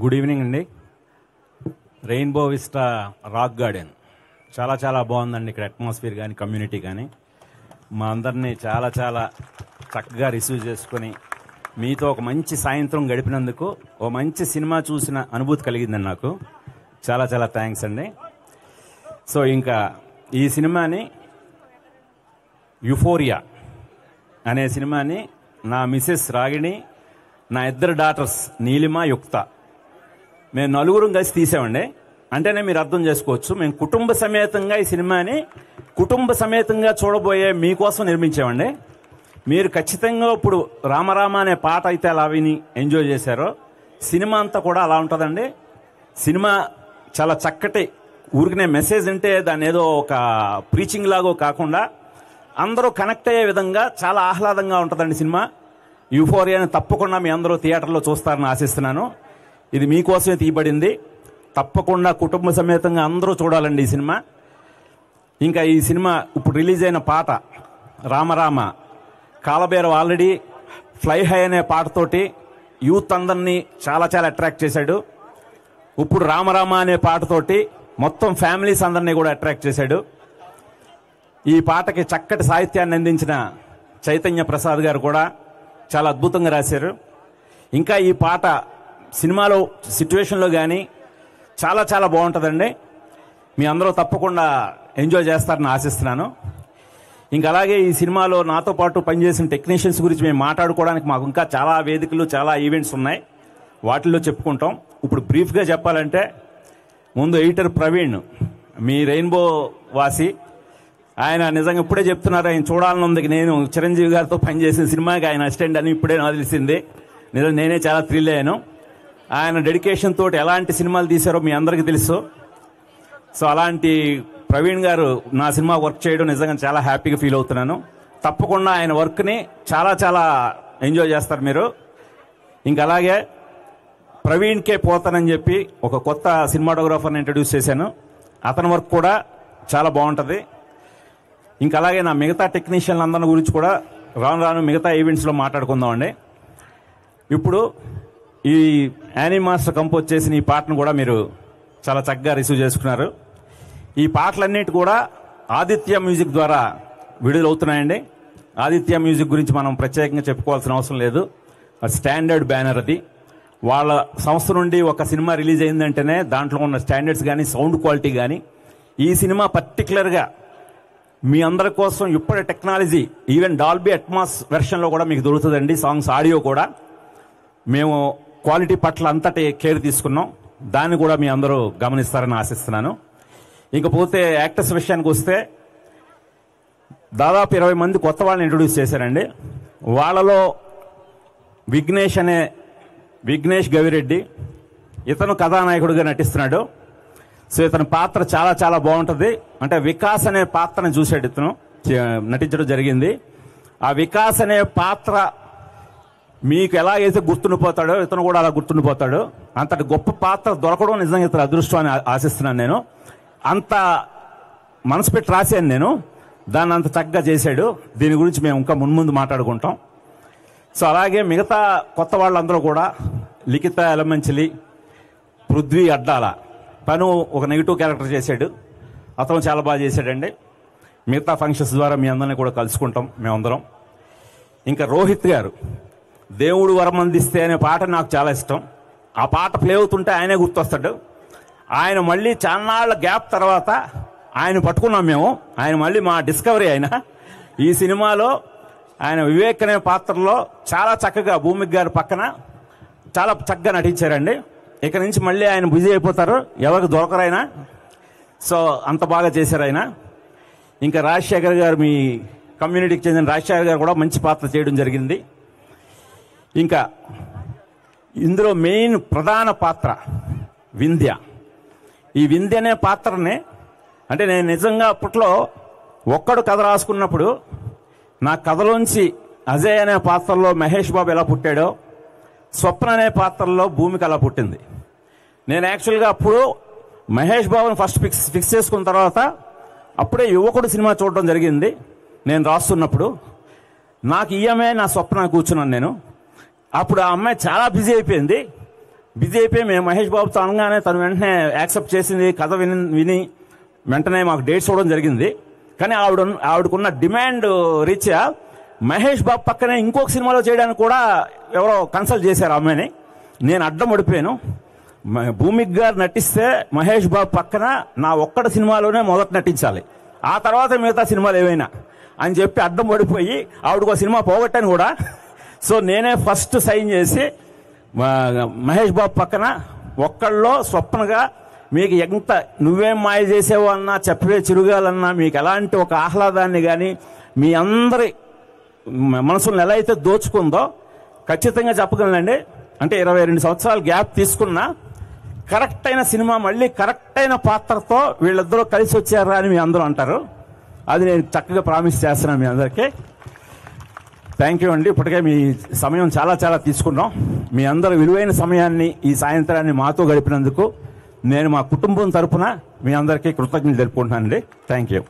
Good evening అండి. Rainbow vista rock garden చాలా చాలా బాగుందండి. ఇక్కడ అట్మాస్ఫియర్ కానీ కమ్యూనిటీ కానీ మా అందరినీ చాలా చాలా చక్కగా రిసీవ్ చేసుకుని మీతో ఒక మంచి సాయంత్రం గడిపినందుకు ఓ మంచి సినిమా చూసిన అనుభూతి కలిగిందండి నాకు. చాలా చాలా థ్యాంక్స్ అండి. సో ఇంకా ఈ సినిమాని యుఫోరియా అనే సినిమాని నా మిసెస్ రాగిణి, నా ఇద్దరు డాటర్స్ నీలిమ, యుక్త, మేము నలుగురం కలిసి తీసామండి. అంటేనే మీరు అర్థం చేసుకోవచ్చు, మేము కుటుంబ సమేతంగా ఈ సినిమాని కుటుంబ సమేతంగా చూడబోయే మీకోసం నిర్మించామండి. మీరు ఖచ్చితంగా ఇప్పుడు రామరామ అనే పాట అయితే అలా విని ఎంజాయ్ చేశారో సినిమా అంతా కూడా అలా ఉంటుందండి. సినిమా చాలా చక్కటి ఊరికనే మెసేజ్ అంటే దాన్ని ఏదో ఒక ప్రీచింగ్ లాగో కాకుండా అందరూ కనెక్ట్ అయ్యే విధంగా చాలా ఆహ్లాదంగా ఉంటుందండి సినిమా. యూఫోరియాని తప్పకుండా మీ అందరూ థియేటర్లో చూస్తారని ఆశిస్తున్నాను. ఇది మీకోసమే తీయబడింది. తప్పకుండా కుటుంబ సమేతంగా అందరూ చూడాలండి ఈ సినిమా. ఇంకా ఈ సినిమా ఇప్పుడు రిలీజ్ అయిన పాట రామరామ, కాలబేరం ఆల్రెడీ ఫ్లై హై అనే పాటతోటి యూత్ అందరినీ చాలా చాలా అట్రాక్ట్ చేశాడు. ఇప్పుడు రామరామ అనే పాటతోటి మొత్తం ఫ్యామిలీస్ అందరినీ కూడా అట్రాక్ట్ చేశాడు. ఈ పాటకి చక్కటి సాహిత్యాన్ని అందించిన చైతన్య ప్రసాద్ గారు కూడా చాలా అద్భుతంగా రాశారు. ఇంకా ఈ పాట సినిమాలో సిచ్యువేషన్లో కానీ చాలా చాలా బాగుంటుందండి. మీ అందరూ తప్పకుండా ఎంజాయ్ చేస్తారని ఆశిస్తున్నాను. ఇంకా అలాగే ఈ సినిమాలో నాతో పాటు పనిచేసిన టెక్నీషియన్స్ గురించి మేము మాట్లాడుకోవడానికి మాకు ఇంకా చాలా వేదికలు, చాలా ఈవెంట్స్ ఉన్నాయి. వాటిల్లో చెప్పుకుంటాం. ఇప్పుడు బ్రీఫ్గా చెప్పాలంటే ముందు ఎడిటర్ ప్రవీణ్, మీ రెయిన్బో వాసి, ఆయన నిజంగా ఇప్పుడే చెప్తున్నారు, ఆయన చూడాలని ఉంది. నేను చిరంజీవి గారితో పనిచేసిన సినిమాకి ఆయన అసిస్టెంట్ అని ఇప్పుడే నాకు తెలిసింది. నిజంగా నేనే చాలా థ్రిల్ అయ్యాను. ఆయన డెడికేషన్ తోటి ఎలాంటి సినిమాలు తీశారో మీ అందరికీ తెలుసు. సో అలాంటి ప్రవీణ్ గారు నా సినిమా వర్క్ చేయడం నిజంగా చాలా హ్యాపీగా ఫీల్ అవుతున్నాను. తప్పకుండా ఆయన వర్క్ని చాలా చాలా ఎంజాయ్ చేస్తారు మీరు. ఇంకా అలాగే ప్రవీణ్కే పోతానని చెప్పి ఒక కొత్త సినిమాటోగ్రాఫర్ని ఇంట్రడ్యూస్ చేశాను. అతని వర్క్ కూడా చాలా బాగుంటుంది. ఇంకా అలాగే నా మిగతా టెక్నీషియన్లు అందరి గురించి కూడా రాను రాను మిగతా ఈవెంట్స్లో మాట్లాడుకుందామండి. ఇప్పుడు ఈ యానీ మాస్టర్ కంపోజ్ చేసిన ఈ పాటను కూడా మీరు చాలా చక్కగా రిసీవ్ చేసుకున్నారు. ఈ పాటలన్నిటి కూడా ఆదిత్య మ్యూజిక్ ద్వారా విడుదలవుతున్నాయండి. ఆదిత్య మ్యూజిక్ గురించి మనం ప్రత్యేకంగా చెప్పుకోవాల్సిన అవసరం లేదు. స్టాండర్డ్ బ్యానర్ అది. వాళ్ళ సంస్థ నుండి ఒక సినిమా రిలీజ్ అయిందంటేనే దాంట్లో ఉన్న స్టాండర్డ్స్ కానీ సౌండ్ క్వాలిటీ కానీ, ఈ సినిమా పర్టికులర్గా మీ అందరి కోసం ఇప్పటి టెక్నాలజీ ఈవెన్ డాల్బీ అట్మాస్ వెర్షన్లో కూడా మీకు దొరుకుతుందండి. సాంగ్స్ ఆడియో కూడా మేము క్వాలిటీ పట్ల అంతటి కేర్ తీసుకున్నాం. దాన్ని కూడా మీ అందరూ గమనిస్తారని ఆశిస్తున్నాను. ఇకపోతే యాక్టర్స్ విషయానికి వస్తే దాదాపు 20 మంది కొత్త వాళ్ళని ఇంట్రొడ్యూస్ చేశారండి. వాళ్ళలో విఘ్నేష్ గవిరెడ్డి, ఇతను కథానాయకుడిగా నటిస్తున్నాడు. సో ఇతని పాత్ర చాలా చాలా బాగుంటుంది. అంటే వికాస్ అనే పాత్రని చూశాడు ఇతను నటించడం జరిగింది. ఆ వికాస్ అనే పాత్ర మీకు ఎలాగైతే గుర్తుండిపోతాడో ఇతను కూడా అలా గుర్తుండిపోతాడు. అంతటి గొప్ప పాత్ర దొరకడం నిజంగా ఇతను అదృష్టం అని ఆశిస్తున్నాను నేను. అంత మనసు పెట్టి రాశాను నేను. దాన్ని అంత చక్కగా చేశాడు. దీని గురించి మేము ఇంకా మున్ముందు మాట్లాడుకుంటాం. సో అలాగే మిగతా కొత్త వాళ్ళందరూ కూడా లిఖిత ఎలమంచిలి, పృథ్వీ అడ్డాల, తను ఒక నెగిటివ్ క్యారెక్టర్ చేశాడు. అతను చాలా బాగా చేశాడండి. మిగతా ఫంక్షన్స్ ద్వారా మీ అందరినీ కూడా కలుసుకుంటాం మేమందరం. ఇంకా రోహిత్ గారు దేవుడు వరం అందిస్తే అనే పాట నాకు చాలా ఇష్టం. ఆ పాట ప్లే అవుతుంటే ఆయనే గుర్తొస్తాడు. ఆయన మళ్ళీ చాన్నాళ్ల గ్యాప్ తర్వాత ఆయన పట్టుకున్నాం మేము. ఆయన మళ్ళీ మా డిస్కవరీ. ఆయన ఈ సినిమాలో ఆయన వివేక్ అనే పాత్రలో చాలా చక్కగా భూమిక్ గారి పక్కన చాలా చక్కగా నటించారండి. ఇక నుంచి మళ్ళీ ఆయన బిజీ అయిపోతారు, ఎవరికి దొరకరైనా. సో అంత బాగా చేశారు ఆయన. ఇంకా రాజశేఖర్ గారు, మీ కమ్యూనిటీకి చెందిన రాజశేఖర్ గారు కూడా మంచి పాత్ర చేయడం జరిగింది. ఇంకా ఇందులో మెయిన్ ప్రధాన పాత్ర వింధ్య. ఈ వింధ్య అనే పాత్రని అంటే నేను నిజంగా అప్పట్లో ఒక్కడు కథ రాసుకున్నప్పుడు నా కథలోంచి అజయ్ అనే పాత్రలో మహేష్ బాబు ఎలా పుట్టాడో, స్వప్న అనే పాత్రలో భూమిక అలా పుట్టింది. నేను యాక్చువల్గా అప్పుడు మహేష్ బాబుని ఫస్ట్ ఫిక్స్ చేసుకున్న తర్వాత అప్పుడే యువకుడు సినిమా చూడడం జరిగింది. నేను రాస్తున్నప్పుడు నాకు ఈఎంఐ నా స్వప్న కూర్చున్నాను నేను. అప్పుడు ఆ అమ్మాయి చాలా బిజీ అయిపోయింది. బిజీ అయిపోయి మేము మహేష్ బాబుతో అనగానే తను వెంటనే యాక్సెప్ట్ చేసింది, కథ విని వెంటనే మాకు డేట్స్ ఇవ్వడం జరిగింది. కానీ ఆవిడకున్న డిమాండ్ రీత్యా మహేష్ బాబు పక్కనే ఇంకొక సినిమాలో చేయడానికి కూడా ఎవరో కన్సల్ట్ చేశారు అమ్మాయిని. నేను అడ్డం పడిపోయాను. భూమిక్ గారు నటిస్తే మహేష్ బాబు పక్కన నా ఒక్కడి సినిమాలోనే మొదట నటించాలి, ఆ తర్వాత మిగతా సినిమాలు ఏవైనా అని చెప్పి అడ్డం పడిపోయి ఆవిడకు సినిమా పోగొట్టాను కూడా. సో నేనే ఫస్ట్ సైన్ చేసి మహేష్ బాబు పక్కన ఒక్కళ్ళలో స్వప్నగా మీకు ఎంత నువ్వేం మాయ చేసేవో అన్నా, చెప్పవే చిరుగాలన్నా, మీకు ఎలాంటి ఒక ఆహ్లాదాన్ని కానీ మీ అందరి మనసులను ఎలా అయితే దోచుకుందో ఖచ్చితంగా చెప్పగలనండి. అంటే 22 సంవత్సరాలు గ్యాప్ తీసుకున్నా కరెక్ట్ అయిన సినిమా, మళ్ళీ కరెక్ట్ అయిన పాత్రతో వీళ్ళిద్దరూ కలిసి వచ్చారా అని మీ అందరూ అంటారు. అది నేను చక్కగా ప్రామిస్ చేస్తున్నాను మీ అందరికీ. థ్యాంక్ యూ అండి. ఇప్పటికే మీ సమయం చాలా చాలా తీసుకున్నాం. మీ అందరి విలువైన సమయాన్ని ఈ సాయంత్రాన్ని మాతో గడిపినందుకు నేను మా కుటుంబం తరఫున మీ అందరికీ కృతజ్ఞతలు తెలుపుకుంటున్నానండి. Thank you.